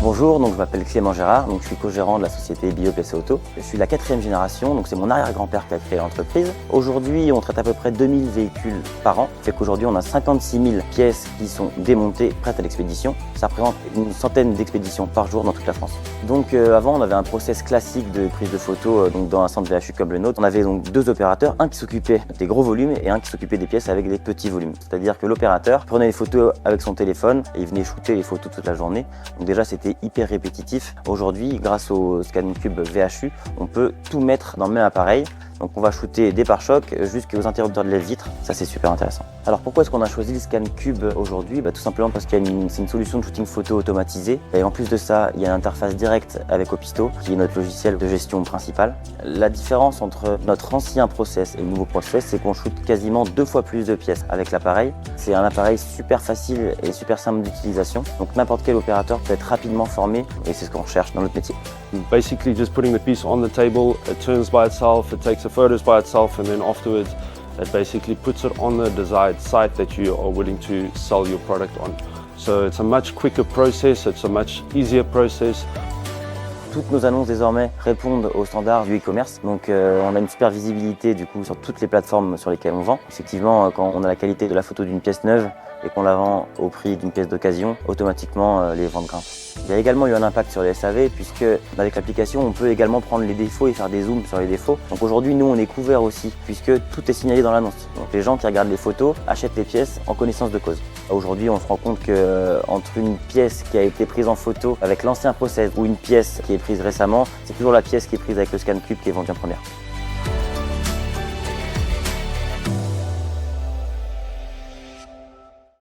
Bonjour, donc je m'appelle Clément Gérard, donc je suis co-gérant de la société BioPC Auto. Je suis la 4e génération, donc c'est mon arrière-grand-père qui a créé l'entreprise. Aujourd'hui, on traite à peu près 2000 véhicules par an. Ça fait qu'aujourd'hui, on a 56 000 pièces qui sont démontées, prêtes à l'expédition. Ça représente une centaine d'expéditions par jour dans toute la France. Donc avant, on avait un process classique de prise de photos donc dans un centre VHU comme le nôtre. On avait donc 2 opérateurs, un qui s'occupait des gros volumes et un qui s'occupait des pièces avec des petits volumes. C'est-à-dire que l'opérateur prenait les photos avec son téléphone et il venait shooter les photos toute la journée. Donc déjà, c'était hyper répétitif. Aujourd'hui, grâce au ScanCube VHU, on peut tout mettre dans le même appareil. Donc on va shooter des pare-chocs jusqu'aux interrupteurs de lèvres-vitres, ça c'est super intéressant. Alors pourquoi est-ce qu'on a choisi le ScanCube aujourd'hui? Tout simplement parce qu'il y a c'est une solution de shooting photo automatisée et en plus de ça, il y a une interface directe avec Opisto qui est notre logiciel de gestion principal. La différence entre notre ancien process et le nouveau process, c'est qu'on shoot quasiment 2 fois plus de pièces avec l'appareil. C'est un appareil super facile et super simple d'utilisation, donc n'importe quel opérateur peut être rapidement formé et c'est ce qu'on cherche dans notre métier. Basically just putting the piece on the table, it turns by itself, it takes the photos by itself, and then afterwards it basically puts it on the desired site that you are willing to sell your product on. So it's a much quicker process, it's a much easier process. Toutes nos annonces désormais répondent aux standards du e-commerce, donc on a une super visibilité du coup sur toutes les plateformes sur lesquelles on vend. Effectivement, quand on a la qualité de la photo d'une pièce neuve et qu'on la vend au prix d'une pièce d'occasion, automatiquement les ventes grimpent. Il y a également eu un impact sur les SAV puisque avec l'application on peut également prendre les défauts et faire des zooms sur les défauts. Donc aujourd'hui nous on est couverts aussi puisque tout est signalé dans l'annonce. Donc les gens qui regardent les photos achètent les pièces en connaissance de cause. Aujourd'hui on se rend compte que entre une pièce qui a été prise en photo avec l'ancien process ou une pièce qui est prise récemment, c'est toujours la pièce qui est prise avec le ScanCube qui est vendue en première.